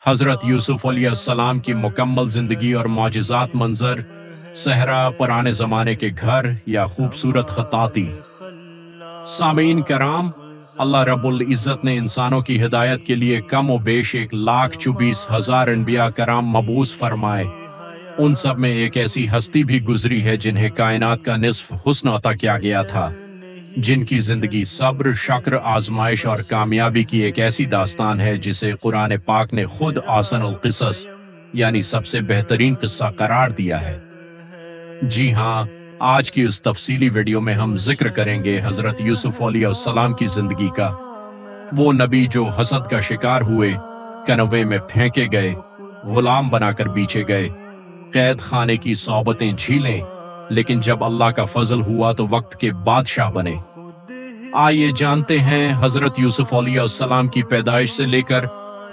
हज़रत यूसुफ अलैहिस्सलाम की मुकम्मल ज़िंदगी और मौजिज़ात मंजर, सहरा, पुराने ज़माने के घर या खूबसूरत खताती। सामीन कराम, अल्लाह रब्बुल इज़्ज़त ने इंसानों की हिदायत के लिए कम व बेश 1,24,000 अनबिया कराम मबूस फरमाए। उन सब में एक ऐसी हस्ती भी गुजरी है जिन्हें कायनात का निस्फ हुस्न अता किया गया था, जिनकी जिंदगी सब्र, शक्र, आजमाइश और कामयाबी की एक ऐसी दास्तान है जिसे कुरान पाक ने खुद आसनुल क़िसस यानी सबसे बेहतरीन किस्सा करार दिया है। जी हाँ, आज की इस तफसीली वीडियो में हम जिक्र करेंगे हजरत यूसुफ अलैहिस्सलाम की जिंदगी का। वो नबी जो हसद का शिकार हुए, कनवे में फेंके गए, गुलाम बनाकर बीचे गए, कैद खाने की सोबतें झीलें, लेकिन जब अल्लाह का फजल हुआ तो वक्त के बादशाह बने। आइए जानते हैं हजरत यूसुफ अलैहिस्सलाम की पैदाइश से लेकर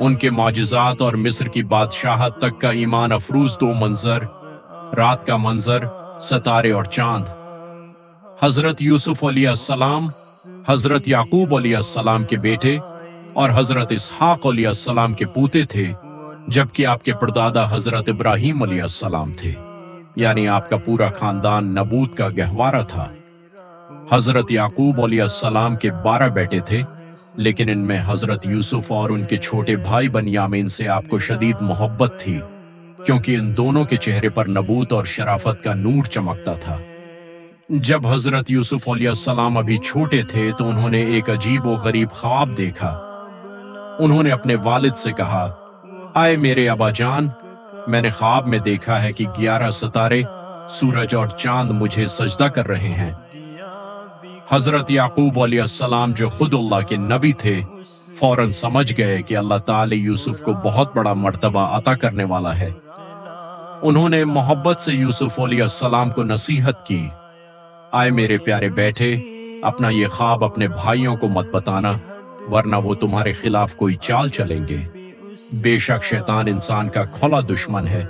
उनके मौजिज़ात और मिस्र की बादशाहत तक का ईमान अफरूज 2 मंजर, रात का मंजर, सितारे और चांद। हजरत यूसुफ अलैहिस्सलाम हजरत याकूब अलैहिस्सलाम के बेटे और हजरत इसहाक अलैहिस्सलाम के पूते थे, जबकि आपके परदादा हजरत इब्राहीम अलैहिस्सलाम थे, यानी आपका पूरा खानदान नबूत का गहवारा था। हजरत याकूब अलैहिस्सलाम के 12 बेटे थे, लेकिन इनमें हजरत यूसुफ और उनके छोटे भाई बनियामीन से आपको शदीद मोहब्बत थी, क्योंकि इन दोनों के चेहरे पर नबूत और शराफत का नूर चमकता था। जब हजरत यूसुफ अलैहिस्सलाम अभी छोटे थे तो उन्होंने एक अजीब व गरीब ख्वाब देखा। उन्होंने अपने वालिद से कहा, आए मेरे अबाजान, मैंने ख्वाब में देखा है कि 11 सितारे, सूरज और चांद मुझे सजदा कर रहे हैं। हजरत याकूब अलैहिस्सलाम जो खुद अल्लाह के नबी थे, फौरन समझ गए कि अल्लाह ताला यूसुफ को बहुत बड़ा मर्तबा अता करने वाला है। उन्होंने मोहब्बत से यूसुफ अलैहिस्सलाम को नसीहत की, आए मेरे प्यारे बेटे, अपना ये ख्वाब अपने भाइयों को मत बताना, वरना वो तुम्हारे खिलाफ कोई चाल चलेंगे। बेशक शैतान इंसान का खुला दुश्मन है,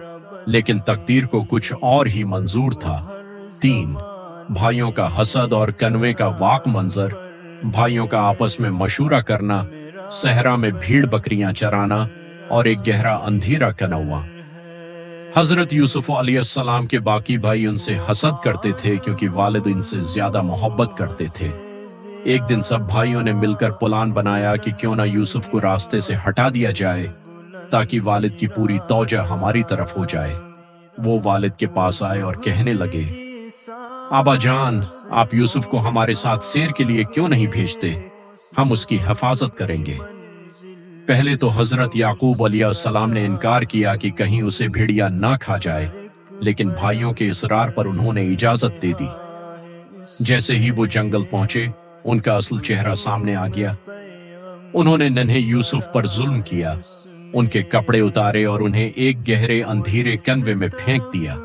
लेकिन तकदीर को कुछ और ही मंजूर था। 3 भाइयों का हसद और कनवे का वाक मंजर, भाइयों का आपस में मशूरा करना, सहरा में भीड़ बकरियां चराना और एक गहरा अंधेरा कनवा। हजरत यूसुफ अलैहिस्सलाम के बाकी भाई उनसे हसद करते थे क्योंकि वालिद इनसे ज्यादा मोहब्बत करते थे। एक दिन सब भाइयों ने मिलकर प्लान बनाया कि क्यों ना यूसुफ को रास्ते से हटा दिया जाए, ताकि वालिद की पूरी तौजा हमारी तरफ हो जाए। वो वालिद के पास आए और कहने लगे, आबा जान, आप यूसुफ को हमारे साथ सैर के लिए क्यों नहीं भेजते? हम उसकी हिफाजत करेंगे। पहले तो हजरत याकूब अलैहिस्सलाम ने इनकार किया कि कहीं उसे भेड़िया ना खा जाए, लेकिन भाइयों के इसरार पर उन्होंने इजाजत दे दी। जैसे ही वो जंगल पहुंचे, उनका असल चेहरा सामने आ गया। उन्होंने नन्हे यूसुफ पर जुल्म किया, उनके कपड़े उतारे और उन्हें एक गहरे अंधेरे कन्वे में फेंक दिया।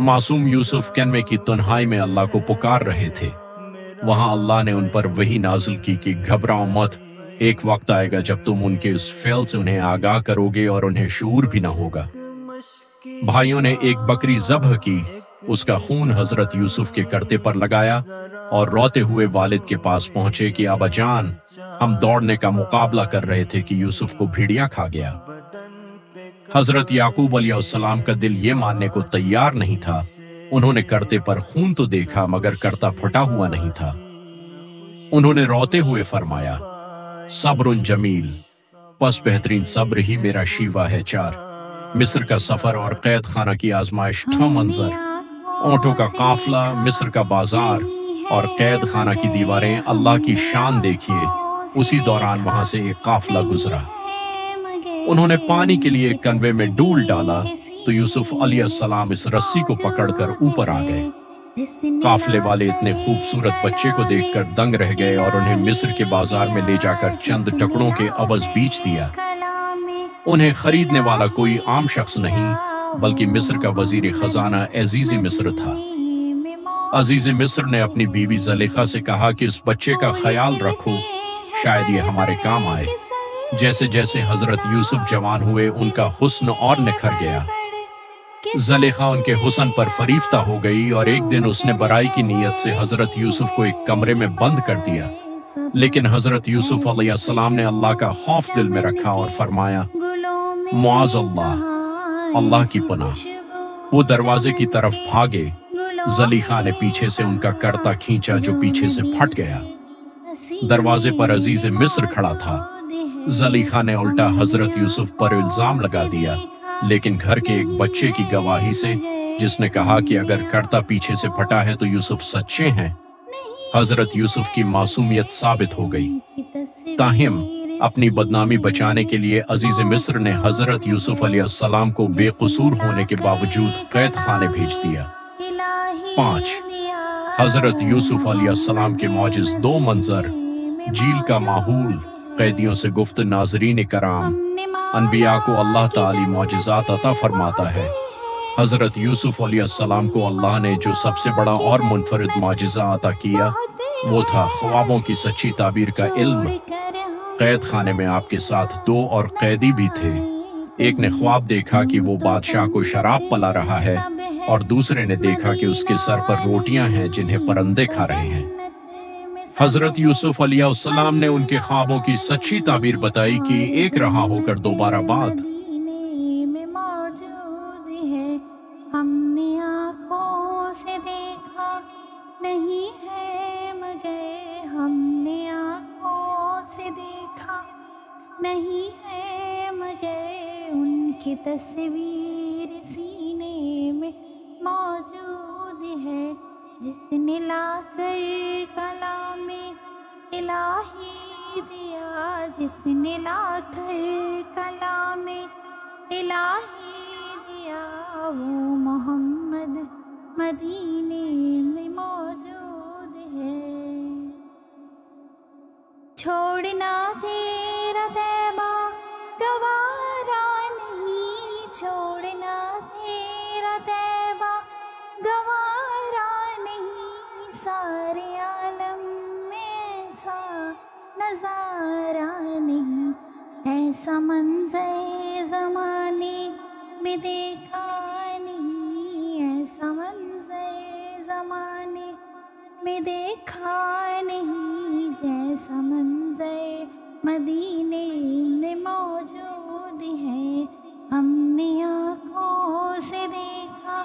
मासूम यूसुफ कन्वे की तन्हाई में अल्लाह को पुकार रहे थे। वहां अल्लाह ने उन पर वही नाजिल की कि घबराओ मत, एक वक्त आएगा जब तुम उनके इस फेल से उन्हें आगाह करोगे और उन्हें शूर भी ना होगा। भाइयों ने एक बकरी ज़ब्ह की, उसका खून हजरत यूसुफ के करते पर लगाया और रोते हुए वालिद के पास पहुंचे कि आबा जान, हम दौड़ने का मुकाबला कर रहे थे कि यूसुफ को भेड़िया खा गया। हजरत याकूब अलैहिस्सलाम का दिल ये मानने को तैयार नहीं था। उन्होंने करते पर खून तो देखा, मगर करता फटा हुआ नहीं था। उन्होंने रोते हुए फरमाया, सब्रुन जमील, बस बेहतरीन सब्र ही मेरा शीवा है। 4 मिस्र का सफर और कैद खाना की आजमाइश। 6 मंजर, ऊंटों का काफला, मिस्र का बाजार और कैद खाना की दीवारें। अल्लाह की शान देखिए, उसी दौरान वहां से एक काफला गुजरा। उन्होंने पानी के लिए कन्वे में डूल डाला तो यूसुफ अलैहिस्सलाम इस रस्सी को पकड़कर ऊपर आ गए। काफले वाले इतने खूबसूरत बच्चे को देखकर दंग रह गए और उन्हें मिस्र के बाजार में ले जाकर चंद टुकड़ों के अवज बेच दिया। उन्हें खरीदने वाला कोई आम शख्स नहीं, बल्कि मिस्र का वजीर खजाना अजीज मिस्र था। अजीज मिस्र ने अपनी बीवी ज़ुलेखा से कहा कि इस बच्चे का ख्याल रखो, शायद ये हमारे काम आए। जैसे जैसे हजरत यूसुफ जवान हुए, उनका हुस्न और निखर गया। ज़ुलेखा उनके हुस्न पर फरीफ्ता हो गई और एक दिन उसने बराई की नीयत से हजरत यूसुफ को एक कमरे में बंद कर दिया। लेकिन हजरत यूसुफ अलैहिस्सलाम ने अल्लाह का खौफ दिल में रखा और फरमाया, मुआज़ अल्लाह की पनाह। वो दरवाजे की तरफ भागे। ज़लीखा ने पीछे से उनका कर्ता खींचा जो पीछे से फट गया। दरवाजे पर अजीज मिस्र खड़ा था। ज़लीखा ने उल्टा हजरत यूसुफ पर इल्जाम लगा दिया, लेकिन घर के एक बच्चे की गवाही से, जिसने कहा कि अगर कर्ता पीछे से फटा है तो यूसुफ सच्चे हैं, हजरत यूसुफ की मासूमियत साबित हो गई। ताहिम अपनी बदनामी बचाने के लिए अजीज मिस्र ने हजरत यूसुफ अलैहिस्सलाम को बेकसूर होने के बावजूद कैद खाने भेज दिया। 5. हजरत यूसुफ अलैहिस्सलाम के मौजिज़ 2 मंजर। झील का माहौल, कैदियों से गुफ्त नाज़रीन कराम। अनबिया को अल्लाह ताली मौजिज़ात अता फरमाता है। हजरत यूसुफ अलैहिस्सलाम को अल्लाह ने जो सबसे बड़ा और मुनफरिद मौजिज़ा अता किया वो था ख्वाबों की सच्ची ताबीर का इल्म। कैद खाने में आपके साथ 2 और कैदी भी थे। एक ने ख्वाब देखा कि वो बादशाह को शराब पिला रहा है और दूसरे ने देखा कि उसके सर पर रोटियां हैं जिन्हें परिंदे खा रहे हैं। हजरत यूसुफ अलैहिस्सलाम ने उनके ख्वाबों की सच्ची ताबीर बताई कि एक रहा होकर दोबारा बात। हमने आँखों से देखा नहीं है मगर हमने आँखों से देखा नहीं है मगर उनकी तस्वीर सीने में मौजूद है, जिसने लाकर कलामे इलाही दिया, जिसने लाकर कलामे इलाही दिया, वो मोहम्मद मदीने में मौजूद है। छोड़ना तेरा तैबा गवारा नहीं, छोड़ना तेरा तैबा गवारा नहीं, सारे आलम में सा नजारा नहीं, ऐसा मंज़र ज़माने में देखा नहीं, ऐसा मंज़र ज़माने में देखा नहीं, जैसा मंज़र मदीने में मौजूद है। हमने आँखों से देखा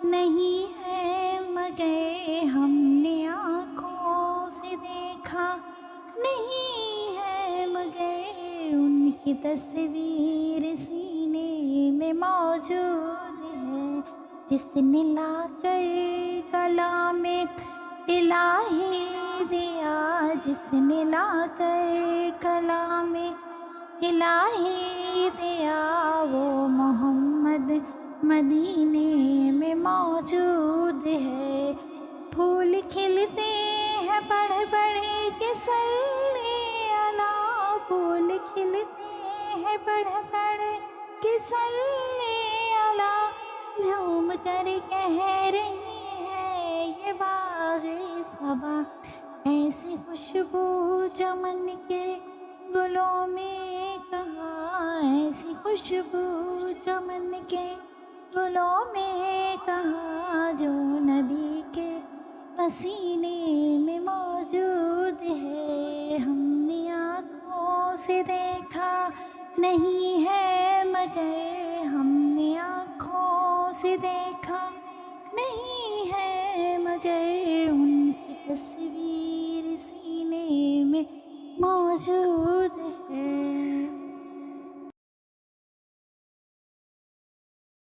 नहीं है मगर हमने आँखों से देखा नहीं है मगर उनकी तस्वीर सीने में मौजूद है, जिसने लाकर कलामे इलाही दिया, जिसने लाकर कलामे इलाही दिया, वो मोहम्मद मदीने में मौजूद है। फूल खिलते हैं बढ़ बढ़ के सल्ले अला, फूल खिलते हैं बढ़ बढ़ के सल्ले अला, झूम कर कह रही है ये बाग़े सबा, ऐसी खुशबू चमन के गुलों में कहाँ, ऐसी खुशबू चमन के गुलों में कहाँ, जो नबी के पसीने में मौजूद है। हमने आँखों से देखा नहीं है मगर हमने आँखों से देखा नहीं है मगर उनकी तस्वीर सीने में मौजूद